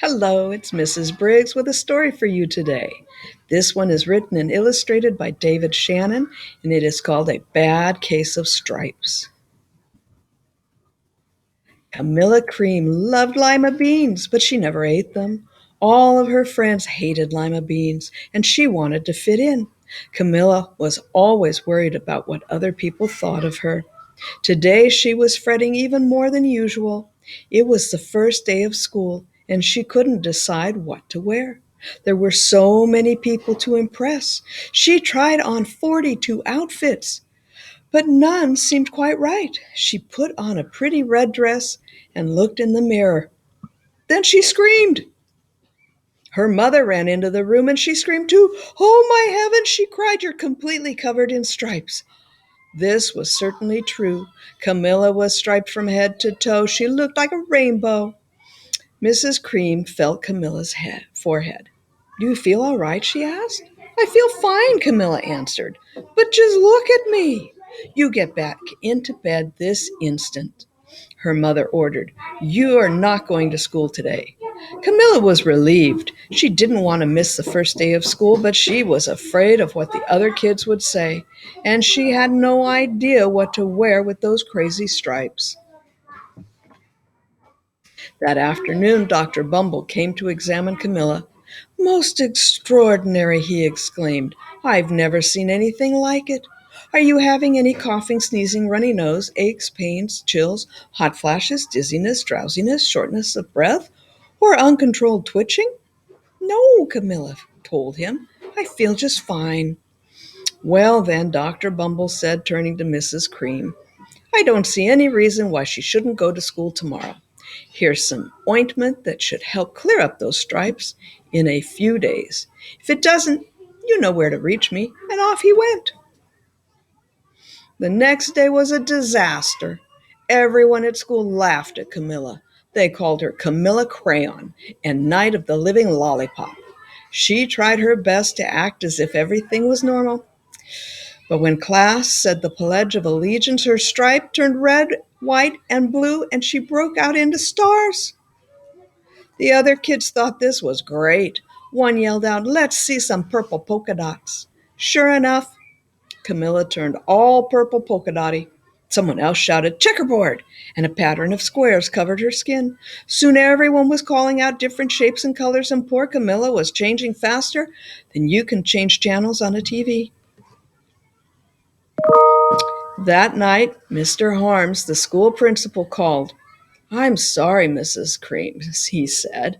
Hello, it's Mrs. Briggs with a story for you today. This one is written and illustrated by David Shannon, and it is called A Bad Case of Stripes. Camilla Cream loved lima beans, but she never ate them. All of her friends hated lima beans, and she wanted to fit in. Camilla was always worried about what other people thought of her. Today she was fretting even more than usual. It was the first day of school, and she couldn't decide what to wear. There were so many people to impress. She tried on 42 outfits, but none seemed quite right. She put on a pretty red dress and looked in the mirror. Then she screamed. Her mother ran into the room and she screamed too. "Oh, my heavens," she cried, "you're completely covered in stripes." This was certainly true. Camilla was striped from head to toe. She looked like a rainbow. Mrs. Cream felt Camilla's forehead. "Do you feel all right?" she asked. "I feel fine," Camilla answered. "But just look at me." "You get back into bed this instant," her mother ordered. "You are not going to school today." Camilla was relieved. She didn't want to miss the first day of school, but she was afraid of what the other kids would say, and she had no idea what to wear with those crazy stripes. That afternoon, Dr. Bumble came to examine Camilla. "Most extraordinary," he exclaimed. "I've never seen anything like it. Are you having any coughing, sneezing, runny nose, aches, pains, chills, hot flashes, dizziness, drowsiness, shortness of breath, or uncontrolled twitching?" "No," Camilla told him. "I feel just fine." "Well, then," Dr. Bumble said, turning to Mrs. Cream, "I don't see any reason why she shouldn't go to school tomorrow. Here's some ointment that should help clear up those stripes in a few days. If it doesn't, you know where to reach me." And off he went. The next day was a disaster. Everyone at school laughed at Camilla. They called her Camilla Crayon and Night of the Living Lollipop. She tried her best to act as if everything was normal. But when class said the Pledge of Allegiance, her stripe turned red, white, and blue, and she broke out into stars. The other kids thought this was great. One yelled out, "Let's see some purple polka dots." Sure enough, Camilla turned all purple polka dotty. Someone else shouted, "Checkerboard!" and a pattern of squares covered her skin. Soon everyone was calling out different shapes and colors, and poor Camilla was changing faster than you can change channels on a TV. That night, Mr. Harms, the school principal, called. "I'm sorry, Mrs. Cream," he said.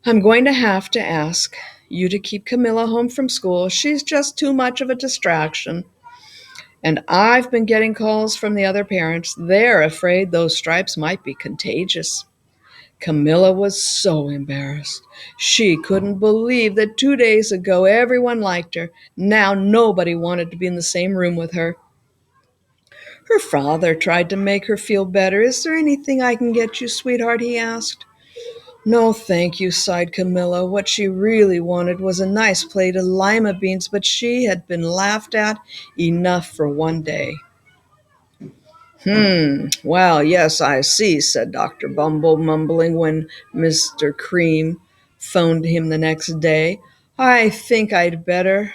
"I'm going to have to ask you to keep Camilla home from school. She's just too much of a distraction. And I've been getting calls from the other parents. They're afraid those stripes might be contagious." Camilla was so embarrassed. She couldn't believe that 2 days ago everyone liked her. Now nobody wanted to be in the same room with her. Her father tried to make her feel better. "Is there anything I can get you, sweetheart?" he asked. "No, thank you," sighed Camilla. What she really wanted was a nice plate of lima beans, but she had been laughed at enough for one day. Well, yes, I see," said Dr. Bumble, mumbling when Mr. Cream phoned him the next day. "I think I'd better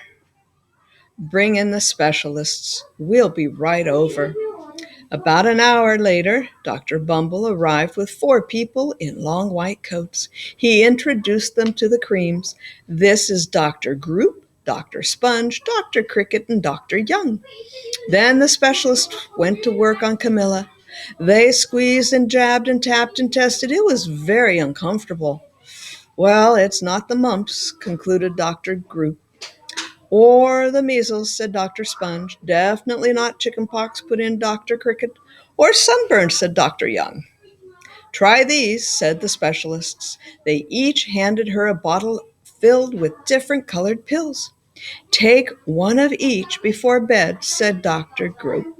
bring in the specialists. We'll be right over." About an hour later, Dr. Bumble arrived with 4 people in long white coats. He introduced them to the Creams. "This is Dr. Group, Dr. Sponge, Dr. Cricket, and Dr. Young." Then the specialist went to work on Camilla. They squeezed and jabbed and tapped and tested. It was very uncomfortable. "Well, it's not the mumps," concluded Dr. Group. "Or the measles," said Dr. Sponge. "Definitely not chickenpox," put in Dr. Cricket. "Or sunburn," said Dr. Young. "Try these," said the specialists. They each handed her a bottle filled with different colored pills. "Take one of each before bed," said Dr. Group.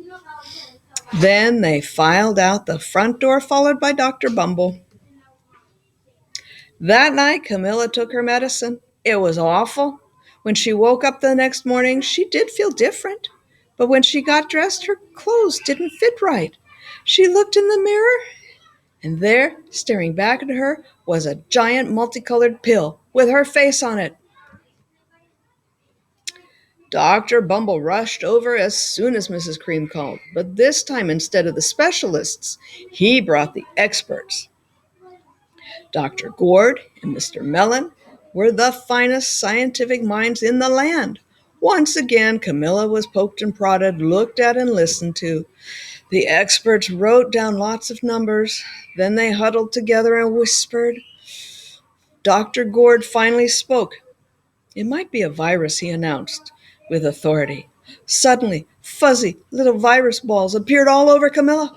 Then they filed out the front door, followed by Dr. Bumble. That night, Camilla took her medicine. It was awful. When she woke up the next morning, she did feel different. But when she got dressed, her clothes didn't fit right. She looked in the mirror And there, staring back at her, was a giant multicolored pill with her face on it. Dr. Bumble rushed over as soon as Mrs. Cream called, but this time instead of the specialists, he brought the experts. Dr. Gord and Mr. Mellon were the finest scientific minds in the land. Once again, Camilla was poked and prodded, looked at and listened to. The experts wrote down lots of numbers. Then they huddled together and whispered. Dr. Gord finally spoke. It might be a virus, he announced with authority. Suddenly, fuzzy little virus balls appeared all over Camilla.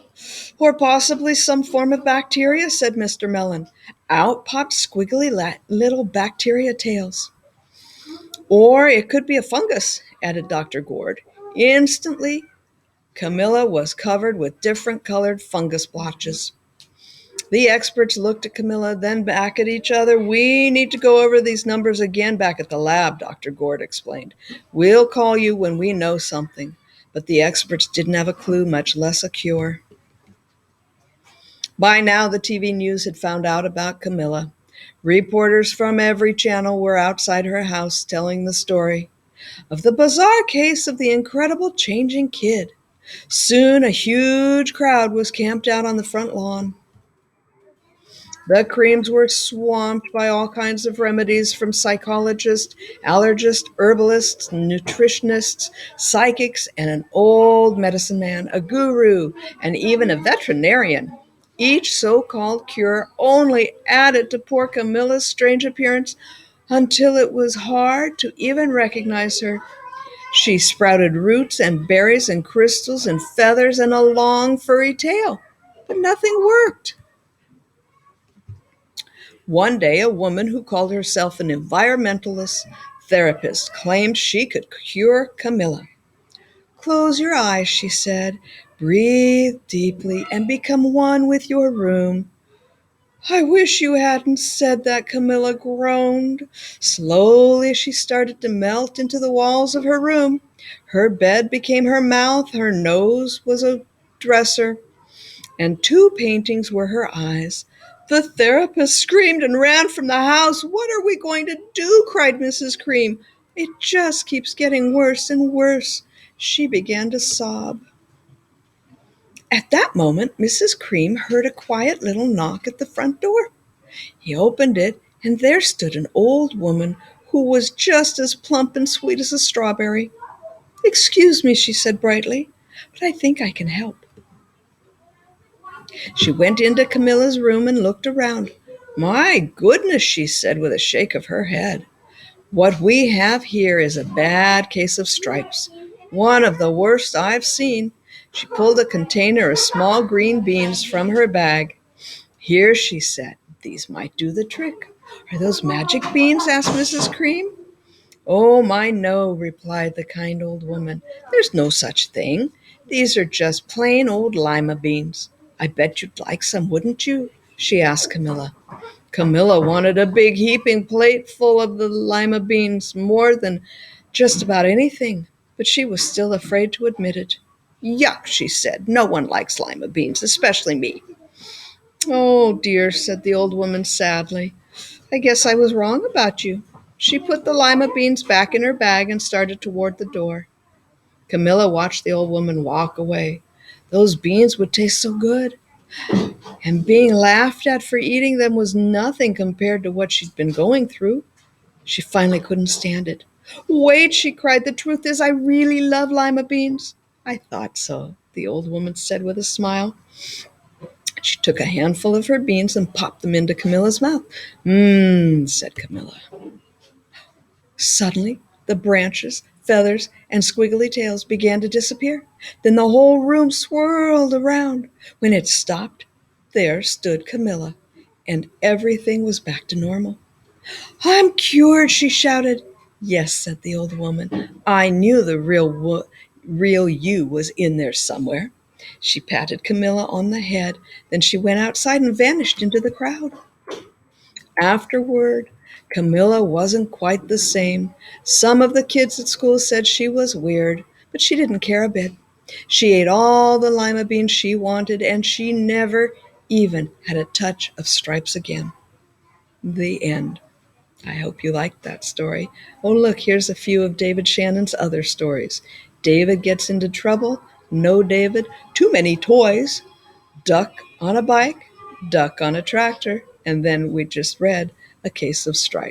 Or possibly some form of bacteria, said Mr. Mellon. Out popped squiggly little bacteria tails. Or it could be a fungus, added Dr. Gord. Instantly, Camilla was covered with different colored fungus blotches. The experts looked at Camilla, then back at each other. We need to go over these numbers again back at the lab, Dr. Gord explained. We'll call you when we know something. But the experts didn't have a clue, much less a cure. By now, the TV news had found out about Camilla. Reporters from every channel were outside her house telling the story of the bizarre case of the incredible changing kid. Soon, a huge crowd was camped out on the front lawn. The creams were swamped by all kinds of remedies from psychologists, allergists, herbalists, nutritionists, psychics, and an old medicine man, a guru, and even a veterinarian. Each so-called cure only added to poor Camilla's strange appearance until it was hard to even recognize her. She sprouted roots and berries and crystals and feathers and a long furry tail, but nothing worked. One day, a woman who called herself an environmentalist therapist claimed she could cure Camilla. Close your eyes, she said. Breathe deeply and become one with your room. I wish you hadn't said that, Camilla groaned. Slowly, she started to melt into the walls of her room. Her bed became her mouth, her nose was a dresser, and two paintings were her eyes. The therapist screamed and ran from the house. What are we going to do? Cried Mrs. Cream. It just keeps getting worse and worse. She began to sob. At that moment, Mrs. Cream heard a quiet little knock at the front door. He opened it, and there stood an old woman who was just as plump and sweet as a strawberry. Excuse me, she said brightly, but I think I can help. She went into Camilla's room and looked around. My goodness, she said with a shake of her head. What we have here is a bad case of stripes, one of the worst I've seen. She pulled a container of small green beans from her bag. Here, she said, these might do the trick. Are those magic beans? Asked Mrs. Cream. Oh, my, no, replied the kind old woman. There's no such thing. These are just plain old lima beans. I bet you'd like some, wouldn't you? She asked Camilla. Camilla wanted a big heaping plate full of the lima beans, more than just about anything, but she was still afraid to admit it. Yuck, she said. No one likes lima beans, especially me. Oh, dear, said the old woman sadly. I guess I was wrong about you. She put the lima beans back in her bag and started toward the door. Camilla watched the old woman walk away. Those beans would taste so good, and being laughed at for eating them was nothing compared to what she'd been going through. She finally couldn't stand it. Wait, she cried. The truth is, I really love lima beans. I thought so, the old woman said with a smile. She took a handful of her beans and popped them into Camilla's mouth. Mmm, said Camilla. Suddenly, the branches, feathers, and squiggly tails began to disappear. Then the whole room swirled around. When it stopped, there stood Camilla, and everything was back to normal. I'm cured, she shouted. Yes, said the old woman. I knew the real you was in there somewhere. She patted Camilla on the head. Then she went outside and vanished into the crowd. Afterward, Camilla wasn't quite the same. Some of the kids at school said she was weird, but she didn't care a bit. She ate all the lima beans she wanted, and she never even had a touch of stripes again. The end. I hope you liked that story. Oh, look, here's a few of David Shannon's other stories. David gets into trouble. No, David. Too many toys. Duck on a bike. Duck on a tractor. And then we just read A Case of Stripes.